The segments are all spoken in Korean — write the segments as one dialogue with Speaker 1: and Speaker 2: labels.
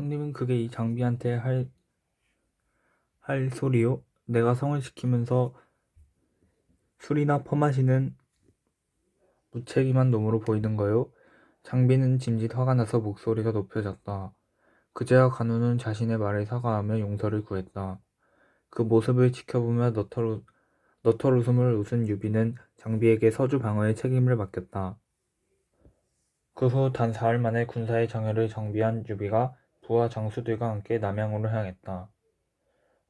Speaker 1: 형님은 그게 이 장비한테 할 소리요? 내가 성을 시키면서 술이나 퍼마시는 무책임한 놈으로 보이는 거요? 장비는 짐짓 화가 나서 목소리가 높여졌다. 그제야 간호는 자신의 말에 사과하며 용서를 구했다. 그 모습을 지켜보며 너털 웃음을 웃은 유비는 장비에게 서주 방어의 책임을 맡겼다. 그 후 단 4일 만에 군사의 정예를 정비한 유비가 부하 장수들과 함께 남양으로 향했다.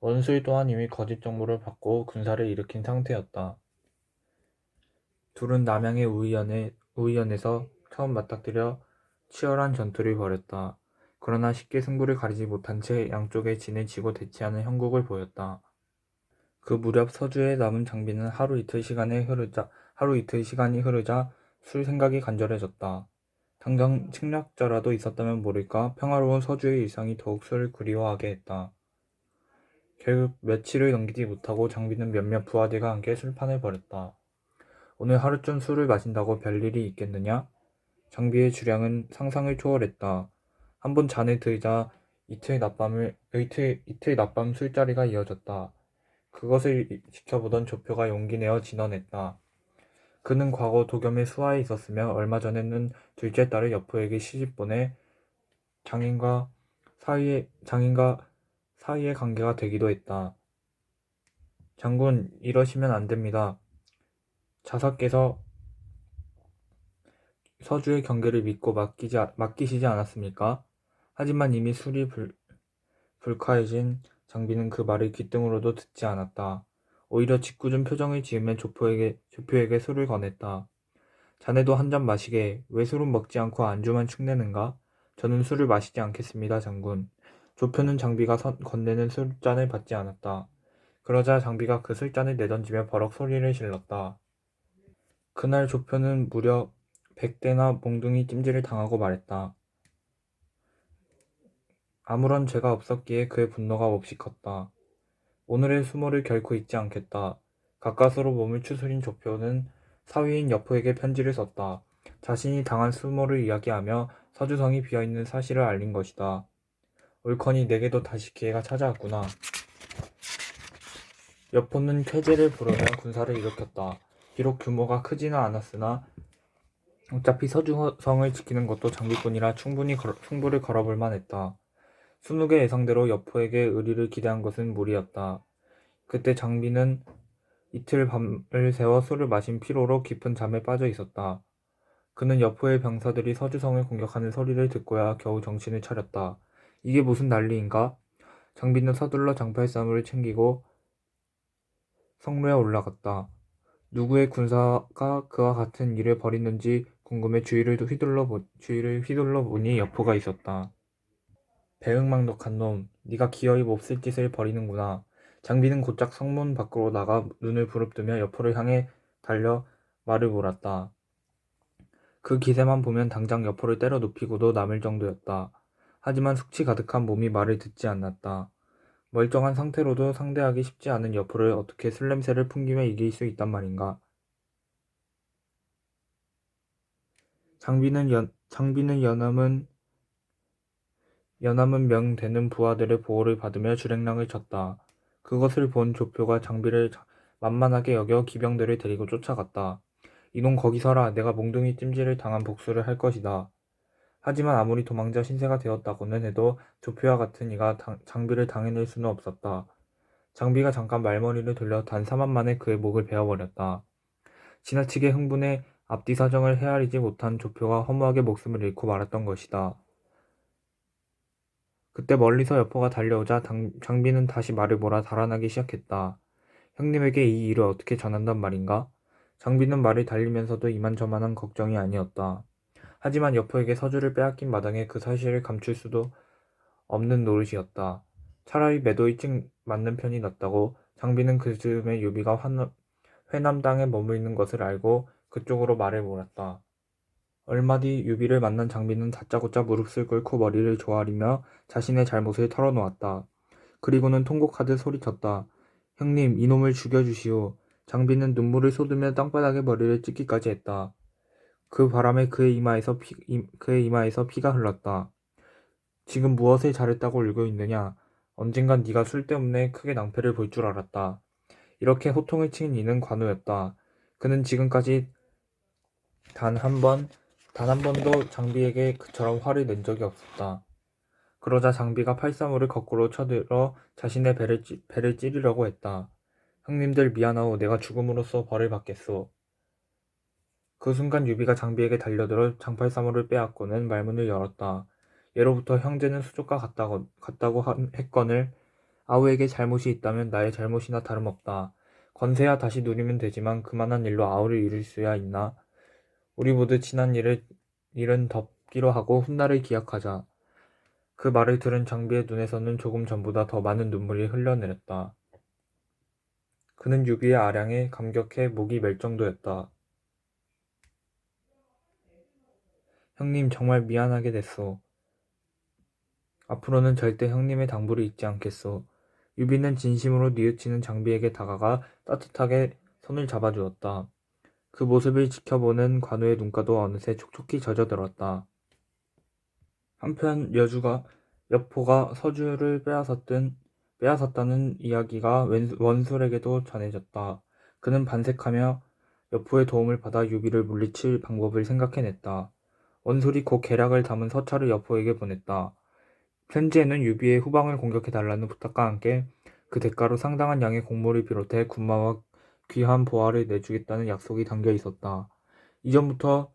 Speaker 1: 원수일 또한 이미 거짓 정보를 받고 군사를 일으킨 상태였다. 둘은 남양의 우의연에서 처음 맞닥뜨려 치열한 전투를 벌였다. 그러나 쉽게 승부를 가리지 못한 채 양쪽의 진을 치고 대치하는 형국을 보였다. 그 무렵 서주에 남은 장비는 하루 이틀 시간이 흐르자 술 생각이 간절해졌다. 당장 침략자라도 있었다면 모를까 평화로운 서주의 일상이 더욱 술을 그리워하게 했다. 결국 며칠을 넘기지 못하고 장비는 몇몇 부하들과 함께 술판을 벌였다. 오늘 하루쯤 술을 마신다고 별일이 있겠느냐? 장비의 주량은 상상을 초월했다. 한번 잔에 들자 이틀 낮밤 술자리가 이어졌다. 그것을 지켜보던 조표가 용기 내어 진언했다. 그는 과거 도겸의 수하에 있었으며 얼마 전에는 둘째 딸을 여포에게 시집보내 장인과 사이의 관계가 되기도 했다. 장군, 이러시면 안 됩니다. 자사께서 서주의 경계를 믿고 맡기시지 않았습니까? 하지만 이미 술이 불쾌해진 장비는 그 말을 귓등으로도 듣지 않았다. 오히려 짓궂은 표정을 지으며 조표에게 술을 권했다. 자네도 한 잔 마시게. 왜 술은 먹지 않고 안주만 축내는가? 저는 술을 마시지 않겠습니다, 장군. 조표는 장비가 건네는 술잔을 받지 않았다. 그러자 장비가 그 술잔을 내던지며 버럭 소리를 질렀다. 그날 조표는 무려 100대나 몽둥이 찜질을 당하고 말했다. 아무런 죄가 없었기에 그의 분노가 몹시 컸다. 오늘의 수모를 결코 잊지 않겠다. 가까스로 몸을 추스린 조표는 사위인 여포에게 편지를 썼다. 자신이 당한 수모를 이야기하며 서주성이 비어있는 사실을 알린 것이다. 옳거니 내게도 다시 기회가 찾아왔구나. 여포는 쾌제를 부르며 군사를 일으켰다. 비록 규모가 크지는 않았으나 어차피 서주성을 지키는 것도 장비꾼이라 충분히 승부를 걸어볼 만했다. 순욱의 예상대로 여포에게 의리를 기대한 것은 무리였다. 그때 장비는 이틀 밤을 새워 술을 마신 피로로 깊은 잠에 빠져 있었다. 그는 여포의 병사들이 서주성을 공격하는 소리를 듣고야 겨우 정신을 차렸다. 이게 무슨 난리인가? 장비는 서둘러 장팔사물을 챙기고 성로에 올라갔다. 누구의 군사가 그와 같은 일을 벌이는지 궁금해 주위를 휘둘러 보니 여포가 있었다. 배은망덕한 놈, 네가 기어이 몹쓸 짓을 벌이는구나. 장비는 곧장 성문 밖으로 나가 눈을 부릅뜨며 여포를 향해 달려 말을 몰았다. 그 기세만 보면 당장 여포를 때려 눕히고도 남을 정도였다. 하지만 숙취 가득한 몸이 말을 듣지 않았다. 멀쩡한 상태로도 상대하기 쉽지 않은 여포를 어떻게 술냄새를 풍기며 이길 수 있단 말인가. 장비는 연함은 명되는 부하들의 보호를 받으며 주랭랑을 쳤다. 그것을 본 조표가 장비를 만만하게 여겨 기병들을 데리고 쫓아갔다. 이놈 거기 서라. 내가 몽둥이 찜질을 당한 복수를 할 것이다. 하지만 아무리 도망자 신세가 되었다고는 해도 조표와 같은 이가 장비를 당해낼 수는 없었다. 장비가 잠깐 말머리를 돌려 단 3만 만에 그의 목을 베어버렸다. 지나치게 흥분해 앞뒤 사정을 헤아리지 못한 조표가 허무하게 목숨을 잃고 말았던 것이다. 그때 멀리서 여포가 달려오자 장비는 다시 말을 몰아 달아나기 시작했다. 형님에게 이 일을 어떻게 전한단 말인가? 장비는 말을 달리면서도 이만저만한 걱정이 아니었다. 하지만 여포에게 서주를 빼앗긴 마당에 그 사실을 감출 수도 없는 노릇이었다. 차라리 매도 일찍 맞는 편이 낫다고. 장비는 그 즈음에 유비가 회남 땅에 머무르는 것을 알고 그쪽으로 말을 몰았다. 얼마 뒤 유비를 만난 장비는 다짜고짜 무릎을 꿇고 머리를 조아리며 자신의 잘못을 털어놓았다. 그리고는 통곡하듯 소리쳤다. 형님, 이놈을 죽여주시오. 장비는 눈물을 쏟으며 땅바닥에 머리를 찍기까지 했다. 그 바람에 그의 이마에서 피가 흘렀다. 지금 무엇을 잘했다고 울고 있느냐? 언젠간 네가 술 때문에 크게 낭패를 볼 줄 알았다. 이렇게 호통을 친 이는 관우였다. 그는 지금까지 단 한 번도 장비에게 그처럼 화를 낸 적이 없었다. 그러자 장비가 팔사물을 거꾸로 쳐들어 자신의 배를 찌르려고 했다. 형님들 미안하오. 내가 죽음으로써 벌을 받겠소. 그 순간 유비가 장비에게 달려들어 장팔사물을 빼앗고는 말문을 열었다. 예로부터 형제는 수족과 같다고 했거늘 아우에게 잘못이 있다면 나의 잘못이나 다름없다. 권세야 다시 누리면 되지만 그만한 일로 아우를 잃을 수야 있나? 우리 모두 지난 일은 덮기로 하고 훗날을 기약하자. 그 말을 들은 장비의 눈에서는 조금 전보다 더 많은 눈물이 흘러내렸다. 그는 유비의 아량에 감격해 목이 멜 정도였다. 형님 정말 미안하게 됐소. 앞으로는 절대 형님의 당부를 잊지 않겠소. 유비는 진심으로 뉘우치는 장비에게 다가가 따뜻하게 손을 잡아주었다. 그 모습을 지켜보는 관우의 눈가도 어느새 촉촉히 젖어들었다. 한편 여포가 서주를 빼앗았다는 이야기가 원술에게도 전해졌다. 그는 반색하며 여포의 도움을 받아 유비를 물리칠 방법을 생각해냈다. 원술이 곧 계략을 담은 서찰을 여포에게 보냈다. 편지에는 유비의 후방을 공격해달라는 부탁과 함께 그 대가로 상당한 양의 곡물을 비롯해 군마와 귀한 보화를 내주겠다는 약속이 담겨 있었다. 이전부터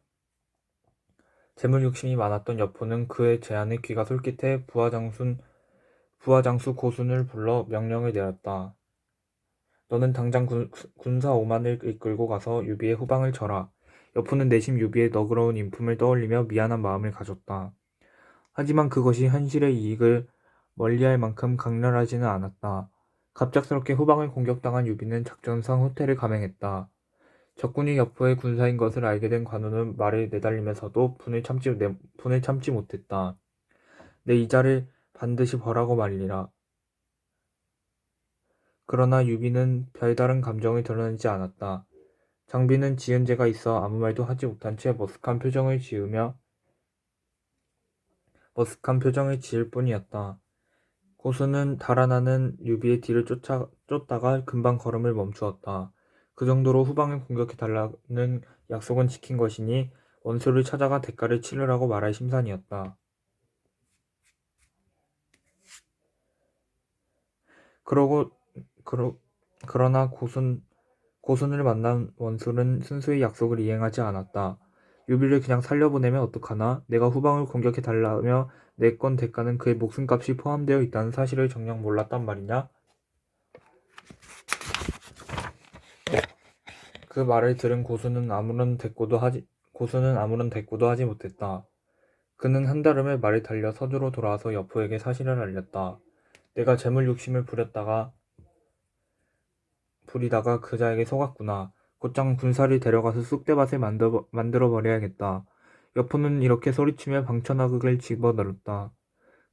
Speaker 1: 재물 욕심이 많았던 여포는 그의 제안에 귀가 솔깃해 부하장수 고순을 불러 명령을 내렸다. 너는 당장 군사 5만을 이끌고 가서 유비의 후방을 쳐라. 여포는 내심 유비의 너그러운 인품을 떠올리며 미안한 마음을 가졌다. 하지만 그것이 현실의 이익을 멀리할 만큼 강렬하지는 않았다. 갑작스럽게 후방을 공격당한 유비는 작전상 후퇴를 감행했다. 적군이 여포의 군사인 것을 알게 된 관우는 말을 내달리면서도 분을 참지 못했다. 내 이자를 반드시 벌하고 말리라. 그러나 유비는 별다른 감정을 드러내지 않았다. 장비는 지은 죄가 있어 아무 말도 하지 못한 채 머쓱한 표정을 지을 뿐이었다. 고수는 달아나는 유비의 뒤를 쫓다가 금방 걸음을 멈추었다. 그 정도로 후방을 공격해달라는 약속은 지킨 것이니 원수를 찾아가 대가를 치르라고 말할 심산이었다. 그러고 그러나 고순을 만난 원술은 순수히 약속을 이행하지 않았다. 유비를 그냥 살려보내면 어떡하나? 내가 후방을 공격해달라며 내건 대가는 그의 목숨값이 포함되어 있다는 사실을 정녕 몰랐단 말이냐? 그 말을 들은 고수는 아무런 대꾸도 하지 못했다. 그는 한달음에 말이 달려 서주로 돌아와서 여포에게 사실을 알렸다. 내가 재물 욕심을 부리다가 그자에게 속았구나. 곧장 군사를 데려가서 쑥대밭을 만들어 버려야겠다. 여포는 이렇게 소리치며 방천하극을 집어넣었다.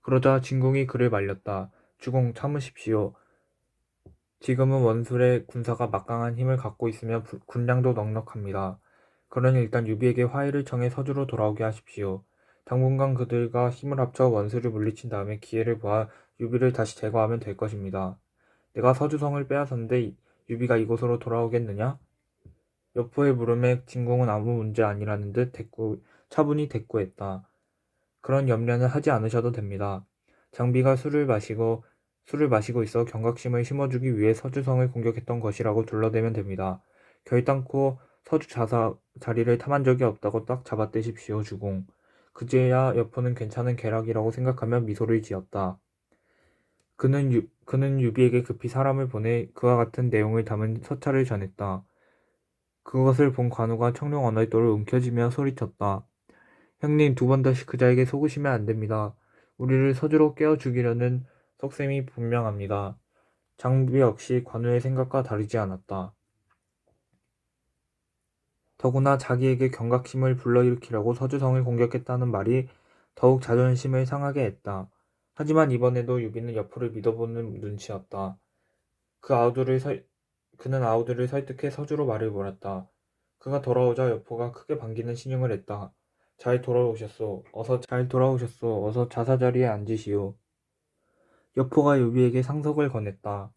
Speaker 1: 그러자 진궁이 그를 말렸다. 주공 참으십시오. 지금은 원술의 군사가 막강한 힘을 갖고 있으며 군량도 넉넉합니다. 그러니 일단 유비에게 화해를 청해 서주로 돌아오게 하십시오. 당분간 그들과 힘을 합쳐 원수를 물리친 다음에 기회를 보아 유비를 다시 제거하면 될 것입니다. 내가 서주성을 빼앗았는데 유비가 이곳으로 돌아오겠느냐? 여포의 물음에 진공은 아무 문제 아니라는 듯 차분히 대꾸했다. 그런 염려는 하지 않으셔도 됩니다. 장비가 술을 마시고 있어 경각심을 심어주기 위해 서주성을 공격했던 것이라고 둘러대면 됩니다. 결단코 자리를 탐한 적이 없다고 딱 잡아떼십시오, 주공. 그제야 여포는 괜찮은 계략이라고 생각하며 미소를 지었다. 그는 유비에게 급히 사람을 보내 그와 같은 내용을 담은 서찰을 전했다. 그것을 본 관우가 청룡 언어의도를 움켜쥐며 소리쳤다. 형님, 두 번 다시 그자에게 속으시면 안 됩니다. 우리를 서주로 깨워 죽이려는 속셈이 분명합니다. 장비 역시 관우의 생각과 다르지 않았다. 더구나 자기에게 경각심을 불러일으키려고 서주성을 공격했다는 말이 더욱 자존심을 상하게 했다. 하지만 이번에도 유비는 여포를 믿어보는 눈치였다. 그는 아우들을 설득해 서주로 말을 몰았다. 그가 돌아오자 여포가 크게 반기는 신용을 했다. 잘 돌아오셨소. 어서 자사자리에 앉으시오. 여포가 유비에게 상석을 건넸다.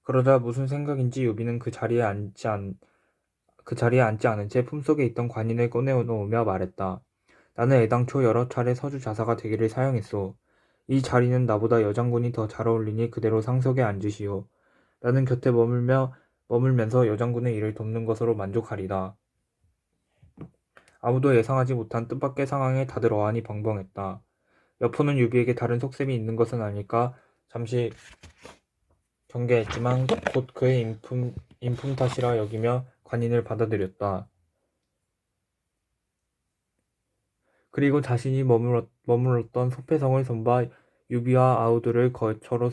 Speaker 1: 그러자 무슨 생각인지 유비는 그 자리에 앉지 않은 채 품속에 있던 관인을 꺼내놓으며 말했다. 나는 애당초 여러 차례 서주 자사가 되기를 사용했소. 이 자리는 나보다 여장군이 더 잘 어울리니 그대로 상석에 앉으시오. 나는 곁에 머물면서 여장군의 일을 돕는 것으로 만족하리다. 아무도 예상하지 못한 뜻밖의 상황에 다들 어안이 벙벙했다. 여포는 유비에게 다른 속셈이 있는 것은 아닐까 잠시 경계했지만 곧 그의 인품 탓이라 여기며 관인을 받아들였다. 그리고 자신이 머물렀던 소패성을 손봐 유비와 아우들의 거처로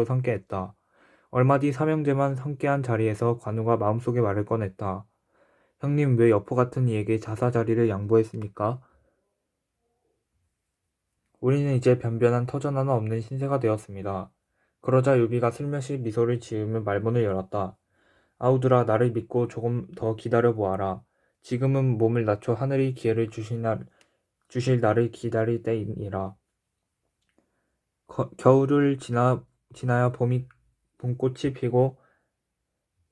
Speaker 1: 삼게 했다. 얼마 뒤 삼형제만 함께한 자리에서 관우가 마음속의 말을 꺼냈다. 형님 왜 여포 같은 이에게 자사 자리를 양보했습니까? 우리는 이제 변변한 터전 하나 없는 신세가 되었습니다. 그러자 유비가 슬며시 미소를 지으며 말문을 열었다. 아우들아 나를 믿고 조금 더 기다려 보아라. 지금은 몸을 낮춰 하늘이 기회를 주실 날을 기다릴 때이니라. 겨울을 지나야 봄꽃이 피고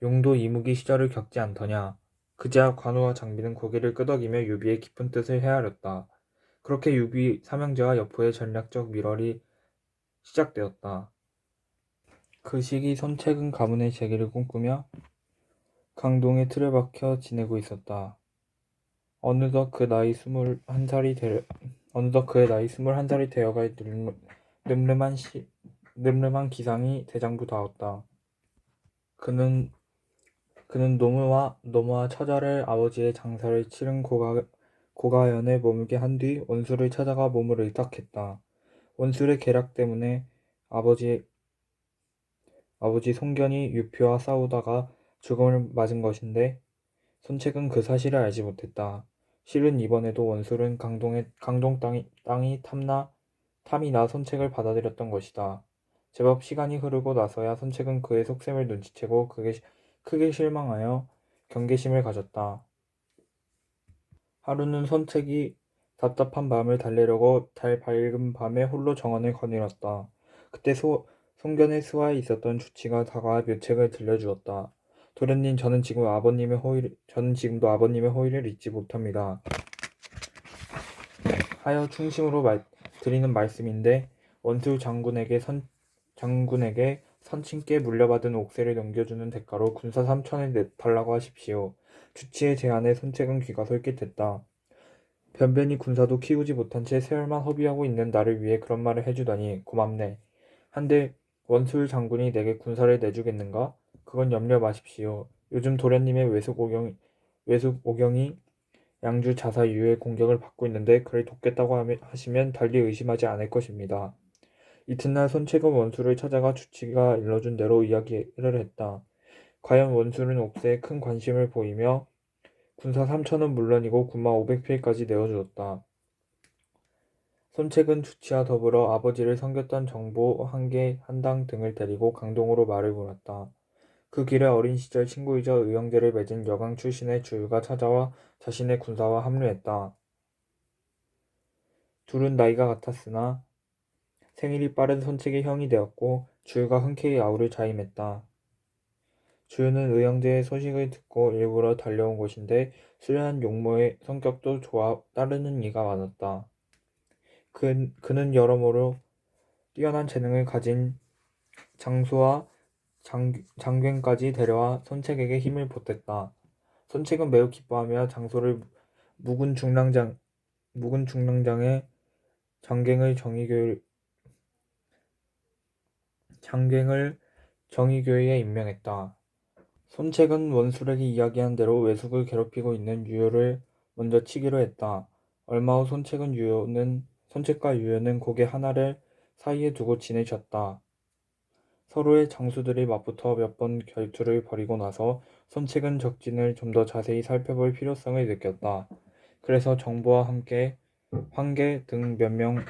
Speaker 1: 용도 이무기 시절을 겪지 않더냐. 그제야 관우와 장비는 고개를 끄덕이며 유비의 깊은 뜻을 헤아렸다. 그렇게 유비 삼형제와 여포의 전략적 밀월이 시작되었다. 그 시기 손책은 가문의 재기를 꿈꾸며 강동에 틀에 박혀 지내고 있었다. 어느덧 그의 나이 21살이 되어갈 늠름한 기상이 대장부다웠다. 그는 노무와 처자를 아버지의 장사를 치른 고가연에 머물게 한 뒤 원수를 찾아가 몸을 의탁했다. 원술의 계략 때문에 아버지 송견이 유표와 싸우다가 죽음을 맞은 것인데 손책은 그 사실을 알지 못했다. 실은 이번에도 원술은 강동 땅이 탐이 나 손책을 받아들였던 것이다. 제법 시간이 흐르고 나서야 손책은 그의 속셈을 눈치채고 크게 실망하여 경계심을 가졌다. 하루는 손책이 답답한 마음을 달래려고 달 밝은 밤에 홀로 정원을 거닐었다. 그때 송견의 수하에 있었던 주치가 다가와 묘책을 들려주었다. 도련님, 저는 지금도 아버님의 호의를 잊지 못합니다. 하여 충심으로 드리는 말씀인데 원술 장군에게 선친께 물려받은 옥새를 넘겨주는 대가로 군사 3천을 내달라고 하십시오. 주치의 제안에 손책은 귀가 솔깃했다. 변변히 군사도 키우지 못한 채 세월만 허비하고 있는 나를 위해 그런 말을 해주다니 고맙네. 한데 원술 장군이 내게 군사를 내주겠는가? 그건 염려 마십시오. 요즘 도련님의 외숙 오경이 양주 자사 유의 공격을 받고 있는데 그를 돕겠다고 하시면 달리 의심하지 않을 것입니다. 이튿날 손책은 원수를 찾아가 주치가 일러준 대로 이야기를 했다. 과연 원수는 옥새에 큰 관심을 보이며 군사 3천은 물론이고 군마 500필까지 내어주었다. 손책은 주치와 더불어 아버지를 섬겼던 정보 한당 등을 데리고 강동으로 말을 몰았다. 그 길에 어린 시절 친구이자 의형제를 맺은 여강 출신의 주유가 찾아와 자신의 군사와 합류했다. 둘은 나이가 같았으나 생일이 빠른 손책의 형이 되었고 주유가 흔쾌히 아우를 자임했다. 주유는 의형제의 소식을 듣고 일부러 달려온 곳인데 수려한 용모의 성격도 좋아 따르는 이가 많았다. 그는 여러모로 뛰어난 재능을 가진 장수와 장균까지 데려와 손책에게 힘을 보탰다. 손책은 매우 기뻐하며 장소를 묵은 중랑장의 장갱을 정의교의에 임명했다. 손책은 원술에게 이야기한 대로 외숙을 괴롭히고 있는 유효를 먼저 치기로 했다. 얼마 후 손책과 유효는 고개 하나를 사이에 두고 지내셨다. 서로의 장수들이 맞붙어 몇 번 결투를 벌이고 나서 손책은 적진을 좀 더 자세히 살펴볼 필요성을 느꼈다. 그래서 정보와 함께 황계 등 몇 명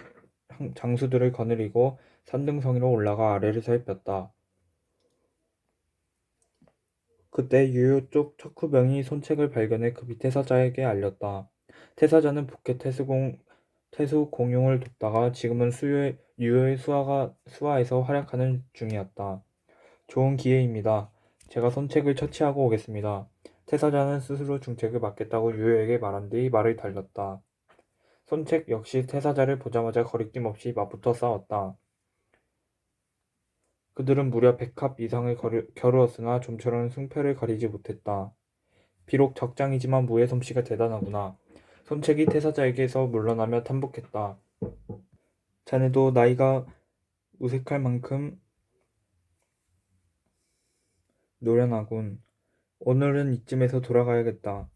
Speaker 1: 장수들을 거느리고 산등성이로 올라가 아래를 살폈다. 그때 유효 쪽 척후병이 손책을 발견해 그 밑에 사자에게 알렸다. 태사자는 북해 태수 공용을 돕다가 지금은 유효의 수하에서 활약하는 중이었다. 좋은 기회입니다. 제가 선책을 처치하고 오겠습니다. 태사자는 스스로 중책을 맡겠다고 유효에게 말한 뒤 말을 달렸다. 선책 역시 태사자를 보자마자 거리낌 없이 맞붙어 싸웠다. 그들은 무려 100합 이상을 겨루었으나 좀처럼 승패를 가리지 못했다. 비록 적장이지만 무의 솜씨가 대단하구나. 손책이 태사자에게서 물러나며 탐복했다. 자네도 나이가 무색할 만큼 노련하군. 오늘은 이쯤에서 돌아가야겠다.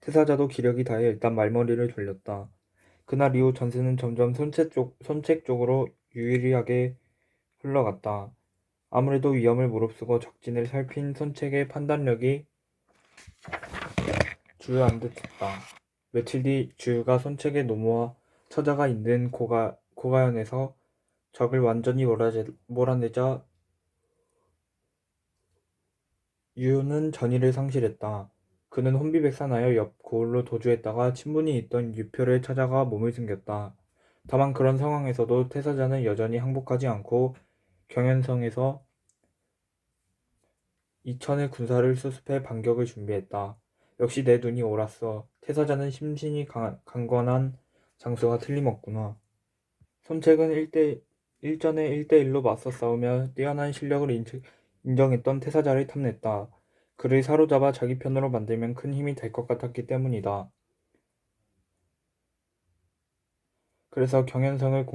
Speaker 1: 태사자도 기력이 다해 일단 말머리를 돌렸다. 그날 이후 전세는 점점 손책 쪽으로 유리하게 흘러갔다. 아무래도 위험을 무릅쓰고 적진을 살핀 손책의 판단력이 주요한 듯했다. 며칠 뒤 주유가 손책의 노모와 처자가 있는 고가현에서 적을 완전히 몰아내자 유는 전의를 상실했다. 그는 혼비백산하여 옆 고을로 도주했다가 친분이 있던 유표를 찾아가 몸을 숨겼다. 다만 그런 상황에서도 태사자는 여전히 항복하지 않고 경연성에서 이천의 군사를 수습해 반격을 준비했다. 역시 내 눈이 옳았어. 태사자는 심신이 강건한 장수가 틀림없구나. 손책은 일전에 1대1로 맞서 싸우며 뛰어난 실력을 인정했던 태사자를 탐냈다. 그를 사로잡아 자기 편으로 만들면 큰 힘이 될 것 같았기 때문이다. 그래서 경연성을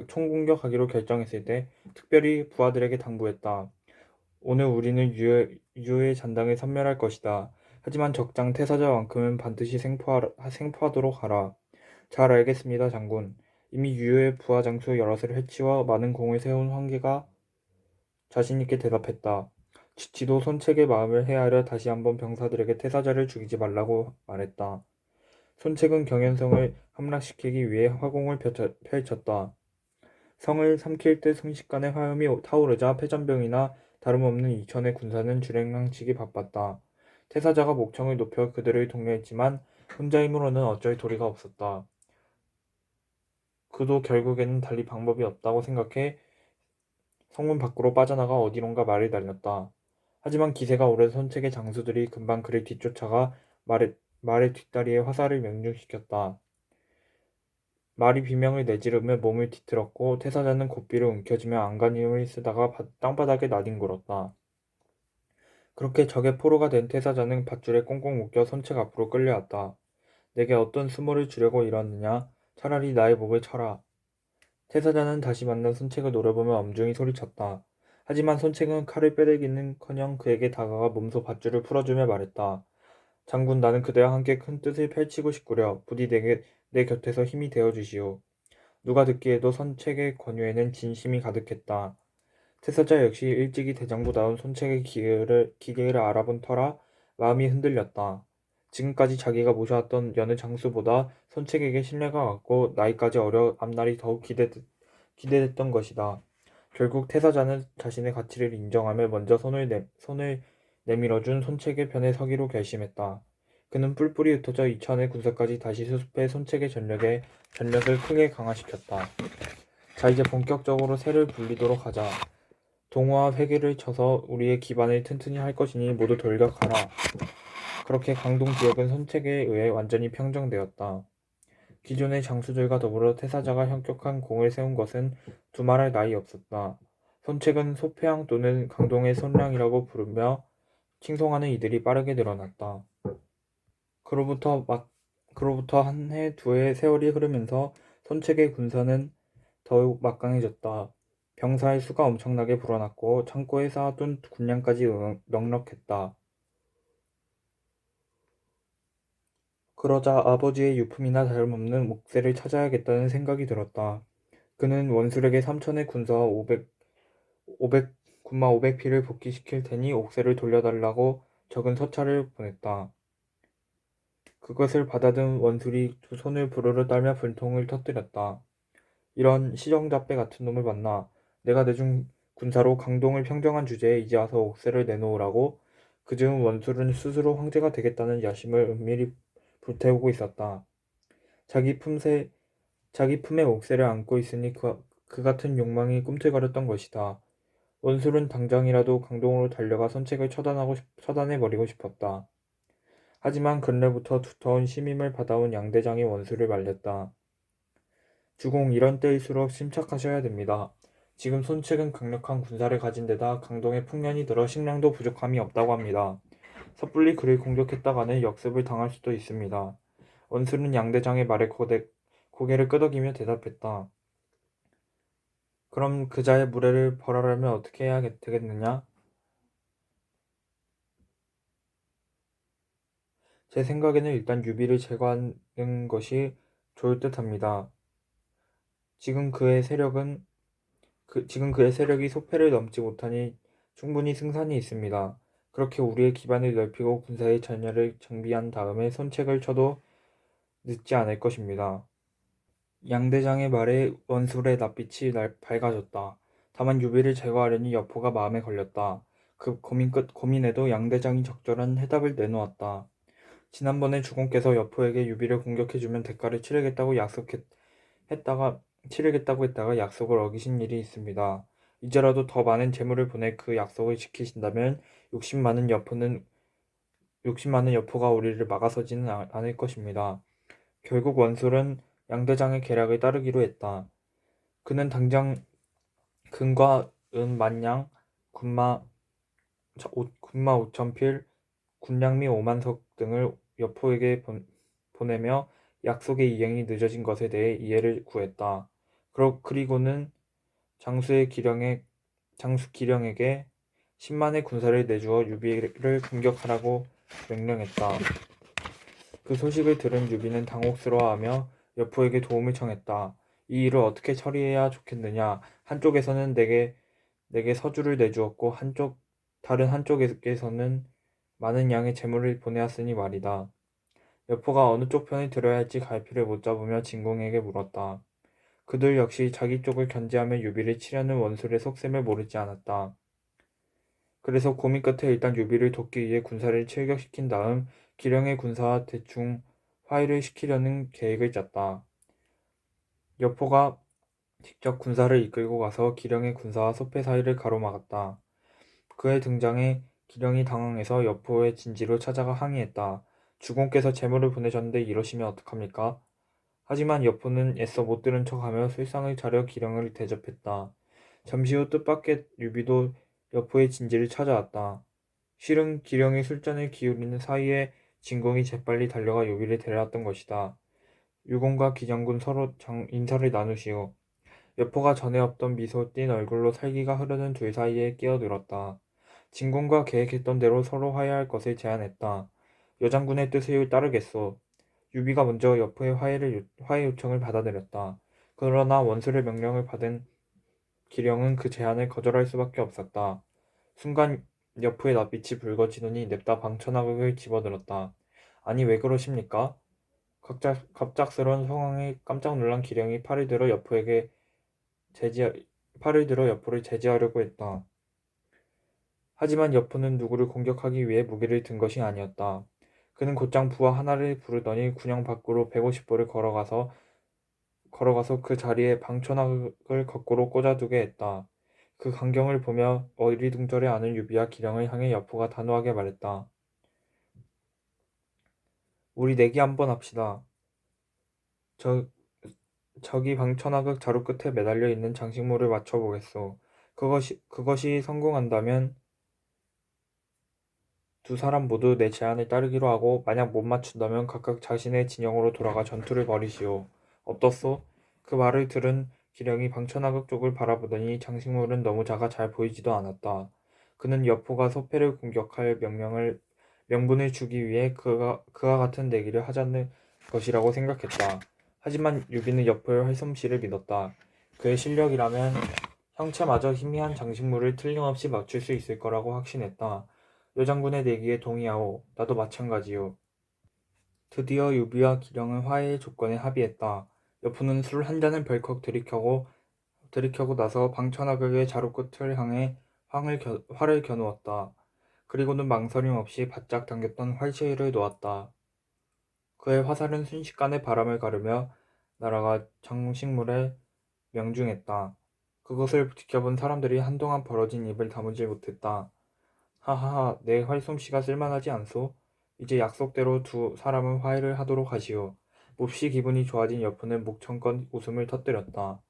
Speaker 1: 총공격하기로 결정했을 때 특별히 부하들에게 당부했다. 오늘 우리는 유의 잔당을 섬멸할 것이다. 하지만 적장 태사자만큼은 반드시 생포하도록 하라. 잘 알겠습니다, 장군. 이미 유효의 부하 장수 여럿을 해치워 많은 공을 세운 황제가 자신있게 대답했다. 지도 손책의 마음을 헤아려 다시 한번 병사들에게 태사자를 죽이지 말라고 말했다. 손책은 경연성을 함락시키기 위해 화공을 펼쳤다. 성을 삼킬 듯 순식간에 화염이 타오르자 패전병이나 다름없는 이천의 군사는 주랭랑치기 바빴다. 태사자가 목청을 높여 그들을 독려했지만 혼자 힘으로는 어쩔 도리가 없었다. 그도 결국에는 달리 방법이 없다고 생각해 성문 밖으로 빠져나가 어디론가 말을 날렸다. 하지만 기세가 오른 손책의 장수들이 금방 그를 뒤쫓아가 말의 뒷다리에 화살을 명중시켰다. 말이 비명을 내지르며 몸을 뒤틀었고 태사자는 고삐를 움켜쥐며 안간힘을 쓰다가 땅바닥에 나뒹굴었다. 그렇게 적의 포로가 된 태사자는 밧줄에 꽁꽁 묶여 손책 앞으로 끌려왔다. 내게 어떤 수모를 주려고 이러느냐? 차라리 나의 목을 쳐라. 태사자는 다시 만난 손책을 노려보며 엄중히 소리쳤다. 하지만 손책은 칼을 빼들기는커녕 그에게 다가가 몸소 밧줄을 풀어주며 말했다. 장군, 나는 그대와 함께 큰 뜻을 펼치고 싶구려. 부디 내 곁에서 힘이 되어주시오. 누가 듣기에도 손책의 권유에는 진심이 가득했다. 태사자 역시 일찍이 대장부다운 손책의 기계를 알아본 터라 마음이 흔들렸다. 지금까지 자기가 모셔왔던 여느 장수보다 손책에게 신뢰가 갔고 나이까지 어려 앞날이 더욱 기대됐던 것이다. 결국 태사자는 자신의 가치를 인정하며 먼저 손을 내밀어준 손책의 편에 서기로 결심했다. 그는 뿔뿔이 흩어져 이천의 군사까지 다시 수습해 손책의 전력을 크게 강화시켰다. 자, 이제 본격적으로 세를 불리도록 하자. 동호와 회계를 쳐서 우리의 기반을 튼튼히 할 것이니 모두 돌격하라. 그렇게 강동 지역은 손책에 의해 완전히 평정되었다. 기존의 장수들과 더불어 태사자가 현격한 공을 세운 것은 두말할 나위 없었다. 손책은 소패양 또는 강동의 손량이라고 부르며 칭송하는 이들이 빠르게 늘어났다. 그로부터 한 해, 두 해의 세월이 흐르면서 손책의 군사는 더욱 막강해졌다. 병사의 수가 엄청나게 불어났고 창고에 쌓아둔 군량까지 넉넉했다. 그러자 아버지의 유품이나 다름없는 옥새를 찾아야겠다는 생각이 들었다. 그는 원술에게 3천의 군사와 500피를 복귀시킬 테니 옥새를 돌려달라고 적은 서찰을 보냈다. 그것을 받아든 원술이 두 손을 부르르 떨며 분통을 터뜨렸다. 이런 시정잡배 같은 놈을 만나 내가 내준 군사로 강동을 평정한 주제에 이제 와서 옥새를 내놓으라고. 그즈음 원술은 스스로 황제가 되겠다는 야심을 은밀히 불태우고 있었다. 자기 품새, 자기 품에 옥새를 안고 있으니 그 같은 욕망이 꿈틀거렸던 것이다. 원술은 당장이라도 강동으로 달려가 선책을 처단해버리고 싶었다. 하지만 근래부터 두터운 심임을 받아온 양대장이 원수를 말렸다. 주공, 이런 때일수록 침착하셔야 됩니다. 지금 손책은 강력한 군사를 가진 데다 강동에 풍년이 들어 식량도 부족함이 없다고 합니다. 섣불리 그를 공격했다가는 역습을 당할 수도 있습니다. 원수는 양대장의 말에 고개를 끄덕이며 대답했다. 그럼 그자의 무례를 벌하려면 어떻게 해야 되겠느냐? 제 생각에는 일단 유비를 제거하는 것이 좋을 듯합니다. 지금 그의 세력이 소패를 넘지 못하니 충분히 승산이 있습니다. 그렇게 우리의 기반을 넓히고 군사의 전열을 정비한 다음에 손책을 쳐도 늦지 않을 것입니다. 양대장의 말에 원술의 낯빛이 밝아졌다. 다만 유비를 제거하려니 여포가 마음에 걸렸다. 그 고민에도 양대장이 적절한 해답을 내놓았다. 지난번에 주공께서 여포에게 유비를 공격해주면 대가를 치르겠다고 했다가 약속을 어기신 일이 있습니다. 이제라도 더 많은 재물을 보내 그 약속을 지키신다면 욕심 많은 여포가 우리를 막아서지는 않을 것입니다. 결국 원술은 양대장의 계략을 따르기로 했다. 그는 당장 금과 은 만냥, 군마 5,000필, 군량미 5만석 등을 여포에게 보내며 약속의 이행이 늦어진 것에 대해 이해를 구했다. 그리고는 장수 기령에게 10만의 군사를 내주어 유비를 공격하라고 명령했다. 그 소식을 들은 유비는 당혹스러워하며 여포에게 도움을 청했다. 이 일을 어떻게 처리해야 좋겠느냐? 한쪽에서는 내게 서주를 내주었고 다른 한쪽에서는 많은 양의 재물을 보내왔으니 말이다. 여포가 어느 쪽 편을 들어야 할지 갈피를 못 잡으며 진공에게 물었다. 그들 역시 자기 쪽을 견제하며 유비를 치려는 원술의 속셈을 모르지 않았다. 그래서 고민 끝에 일단 유비를 돕기 위해 군사를 출격시킨 다음 기령의 군사와 대충 화해를 시키려는 계획을 짰다. 여포가 직접 군사를 이끌고 가서 기령의 군사와 소패 사이를 가로막았다. 그의 등장에 기령이 당황해서 여포의 진지로 찾아가 항의했다. 주공께서 재물을 보내셨는데 이러시면 어떡합니까? 하지만 여포는 애써 못 들은 척하며 술상을 차려 기령을 대접했다. 잠시 후 뜻밖의 유비도 여포의 진지를 찾아왔다. 실은 기령이 술잔을 기울이는 사이에 진공이 재빨리 달려가 유비를 데려왔던 것이다. 유공과 기장군 서로 인사를 나누시오. 여포가 전에 없던 미소 띤 얼굴로 살기가 흐르는 둘 사이에 끼어들었다. 진공과 계획했던 대로 서로 화해할 것을 제안했다. 여장군의 뜻을 따르겠소. 유비가 먼저 여포의 화해 요청을 받아들였다. 그러나 원술의 명령을 받은 기령은 그 제안을 거절할 수밖에 없었다. 순간 여포의 낯빛이 붉어지더니 냅다 방천하극을 집어들었다. 아니 왜 그러십니까? 갑작스러운 상황에 깜짝 놀란 기령이 제지, 팔을 들어 여포를 제지하려고 했다. 하지만 여포는 누구를 공격하기 위해 무기를 든 것이 아니었다. 그는 곧장 부하 하나를 부르더니 군영 밖으로 150보를 걸어가서 그 자리에 방천학을 거꾸로 꽂아두게 했다. 그 광경을 보며 어리둥절해 하는 유비와 기령을 향해 여포가 단호하게 말했다. 우리 내기 한번 합시다. 저기 방천학을 자루 끝에 매달려 있는 장식물을 맞춰보겠소. 그것이 성공한다면 두 사람 모두 내 제안을 따르기로 하고 만약 못 맞춘다면 각각 자신의 진영으로 돌아가 전투를 벌이시오. 어떻소? 그 말을 들은 기령이 방천하극 쪽을 바라보더니 장식물은 너무 작아 잘 보이지도 않았다. 그는 여포가 소패를 공격할 명분을 주기 위해 그와 같은 내기를 하자는 것이라고 생각했다. 하지만 유비는 여포의 활솜씨를 믿었다. 그의 실력이라면 형체마저 희미한 장식물을 틀림없이 맞출 수 있을 거라고 확신했다. 여장군의 내기에 동의하오. 나도 마찬가지요. 드디어 유비와 기령은 화해의 조건에 합의했다. 여포는 술 한 잔을 벌컥 들이켜고 나서 방천하극의 자루 끝을 향해 활을 겨누었다. 그리고는 망설임 없이 바짝 당겼던 활시위를 놓았다. 그의 화살은 순식간에 바람을 가르며 날아가 장식물에 명중했다. 그것을 지켜본 사람들이 한동안 벌어진 입을 다무지 못했다. 하하하, 내 활솜씨가 쓸만하지 않소? 이제 약속대로 두 사람은 화해를 하도록 하시오. 몹시 기분이 좋아진 여포는 목청껏 웃음을 터뜨렸다.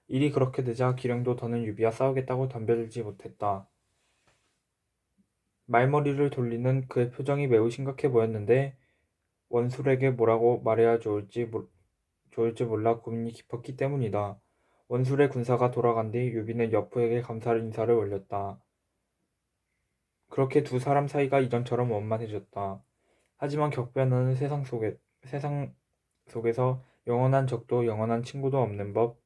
Speaker 1: 일이 그렇게 되자 기령도 더는 유비와 싸우겠다고 덤벼들지 못했다. 말머리를 돌리는 그의 표정이 매우 심각해 보였는데 원술에게 뭐라고 말해야 좋을지 몰라 고민이 깊었기 때문이다. 원술의 군사가 돌아간 뒤 유비는 여포에게 감사 인사를 올렸다. 그렇게 두 사람 사이가 이전처럼 원만해졌다. 하지만 격변하는 세상 속에서 영원한 적도 영원한 친구도 없는 법.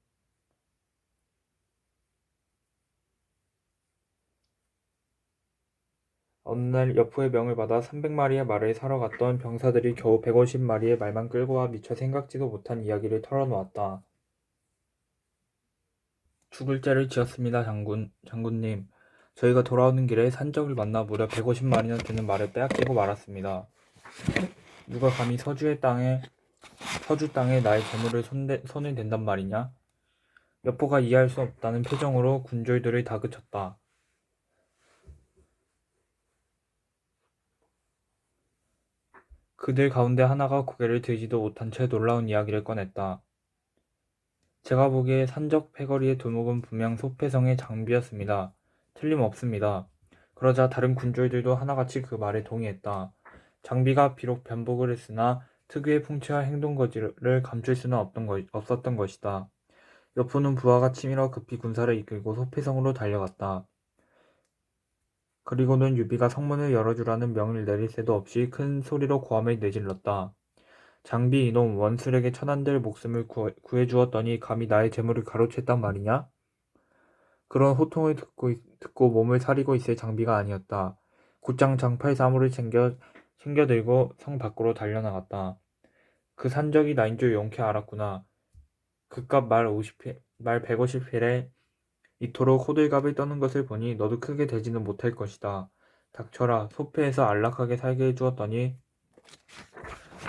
Speaker 1: 어느 날 여포의 명을 받아 300마리의 말을 사러 갔던 병사들이 겨우 150마리의 말만 끌고 와 미처 생각지도 못한 이야기를 털어놓았다. 죽을 죄를 지었습니다, 장군님. 저희가 돌아오는 길에 산적을 만나 무려 150마리나 되는 말을 빼앗기고 말았습니다. 누가 감히 서주 땅에 나의 재물을 손을 댄단 말이냐? 여포가 이해할 수 없다는 표정으로 군졸들을 다그쳤다. 그들 가운데 하나가 고개를 들지도 못한 채 놀라운 이야기를 꺼냈다. 제가 보기에 산적 패거리의 두목은 분명 소패성의 장비였습니다. 틀림없습니다. 그러자 다른 군졸들도 하나같이 그 말에 동의했다. 장비가 비록 변복을 했으나 특유의 풍채와 행동거지를 감출 수는 없었던 것이다. 여포는 부하가 치밀어 급히 군사를 이끌고 소패성으로 달려갔다. 그리고는 유비가 성문을 열어주라는 명을 내릴 새도 없이 큰 소리로 고함을 내질렀다. 장비 이놈, 원술에게 천한들 목숨을 구해주었더니 감히 나의 재물을 가로챘단 말이냐? 그런 호통을 듣고 몸을 사리고 있을 장비가 아니었다. 곧장 장팔 사물을 챙겨들고 성 밖으로 달려나갔다. 그 산적이 나인 줄 용케 알았구나. 그깟 말 150필에 이토록 호들갑을 떠는 것을 보니 너도 크게 되지는 못할 것이다. 닥쳐라. 소패에서 안락하게 살게 해주었더니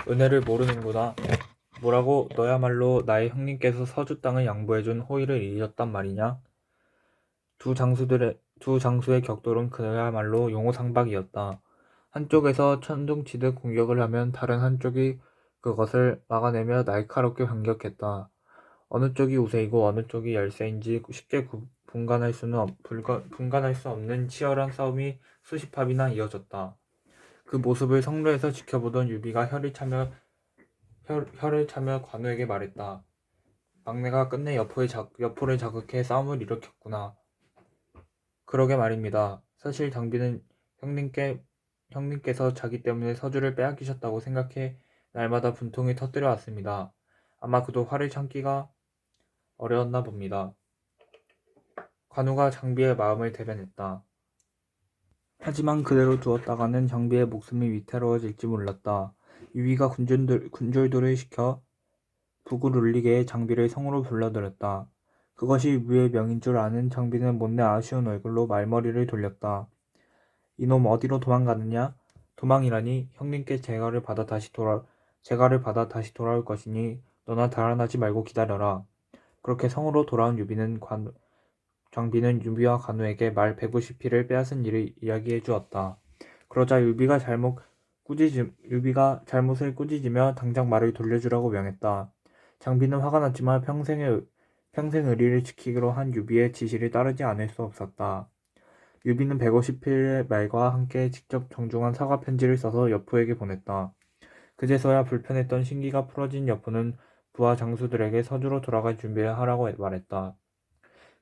Speaker 1: 은혜를 모르는구나. 뭐라고 너야말로 나의 형님께서 서주 땅을 양보해준 호의를 잊었단 말이냐? 두 장수의 격돌은 그야말로 용호상박이었다. 한쪽에서 천둥치듯 공격을 하면 다른 한쪽이 그것을 막아내며 날카롭게 반격했다. 어느 쪽이 우세이고 어느 쪽이 열세인지 쉽게 분간할 수 없는 치열한 싸움이 수십 합이나 이어졌다. 그 모습을 성로에서 지켜보던 유비가 혀를 차며 관우에게 말했다. 막내가 끝내 여포를 자극해 싸움을 일으켰구나. 그러게 말입니다. 사실 장비는 형님께서 자기 때문에 서주를 빼앗기셨다고 생각해 날마다 분통을 터뜨려 왔습니다. 아마 그도 화를 참기가 어려웠나 봅니다. 관우가 장비의 마음을 대변했다. 하지만 그대로 두었다가는 장비의 목숨이 위태로워질지 몰랐다. 유비가 군졸들을 시켜 북을 울리게 해 장비를 성으로 불러들였다. 그것이 유비의 명인 줄 아는 장비는 못내 아쉬운 얼굴로 말머리를 돌렸다. 이놈 어디로 도망가느냐? 도망이라니 형님께 재가를 받아 다시 돌아올 것이니 너나 달아나지 말고 기다려라. 그렇게 성으로 돌아온 장비는 유비와 관우에게 말 150피를 빼앗은 일을 이야기해 주었다. 그러자 유비가 잘못을 꾸짖으며 당장 말을 돌려주라고 명했다. 장비는 화가 났지만 평생 의리를 지키기로 한 유비의 지시를 따르지 않을 수 없었다. 유비는 150필의 말과 함께 직접 정중한 사과 편지를 써서 여포에게 보냈다. 그제서야 불편했던 신기가 풀어진 여포는 부하 장수들에게 서주로 돌아갈 준비를 하라고 말했다.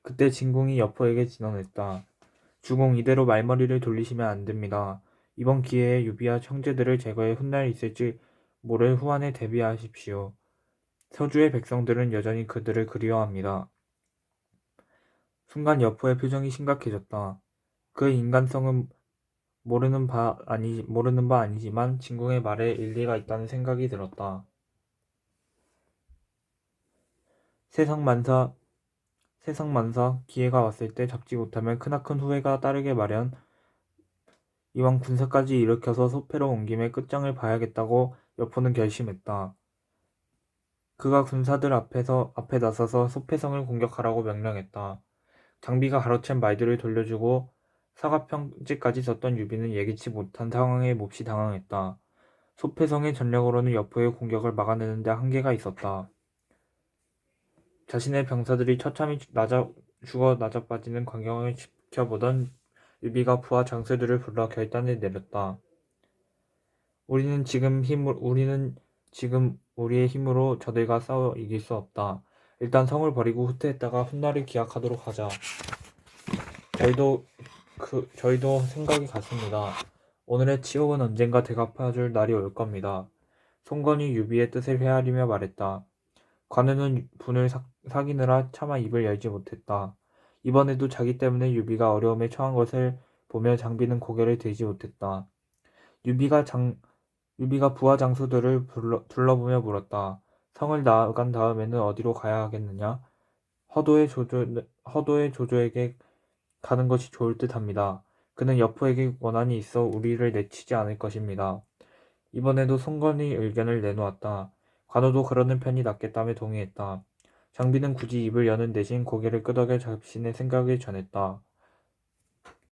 Speaker 1: 그때 진궁이 여포에게 진언했다. 주공 이대로 말머리를 돌리시면 안 됩니다. 이번 기회에 유비와 형제들을 제거해 훗날 있을지 모를 후환에 대비하십시오. 서주의 백성들은 여전히 그들을 그리워합니다. 순간 여포의 표정이 심각해졌다. 그의 인간성은 모르는 바 아니지만 진궁의 말에 일리가 있다는 생각이 들었다. 세상 만사 기회가 왔을 때 잡지 못하면 크나큰 후회가 따르게 마련. 이왕 군사까지 일으켜서 소패로 온 김에 끝장을 봐야겠다고 여포는 결심했다. 그가 군사들 앞에 나서서 소패성을 공격하라고 명령했다. 장비가 가로챈 말들을 돌려주고 사과평지까지 섰던 유비는 예기치 못한 상황에 몹시 당황했다. 소패성의 전력으로는 여포의 공격을 막아내는 데 한계가 있었다. 자신의 병사들이 처참히 죽어 나자빠지는 광경을 지켜보던 유비가 부하 장수들을 불러 결단을 내렸다. 우리는 지금 우리의 힘으로 저들과 싸워 이길 수 없다. 일단 성을 버리고 후퇴했다가 훗날을 기약하도록 하자. 저희도 생각이 같습니다. 오늘의 치욕은 언젠가 되갚아줄 날이 올 겁니다. 송건이 유비의 뜻을 헤아리며 말했다. 관우는 분을 사기느라 차마 입을 열지 못했다. 이번에도 자기 때문에 유비가 어려움에 처한 것을 보며 장비는 고개를 들지 못했다. 유비가 부하 장수들을 둘러보며 물었다. 성을 나간 다음에는 어디로 가야 하겠느냐? 허도의 조조에게 가는 것이 좋을 듯합니다. 그는 여포에게 원한이 있어 우리를 내치지 않을 것입니다. 이번에도 송건이 의견을 내놓았다. 관우도 그러는 편이 낫겠다며 동의했다. 장비는 굳이 입을 여는 대신 고개를 끄덕여 자신의 생각을 전했다.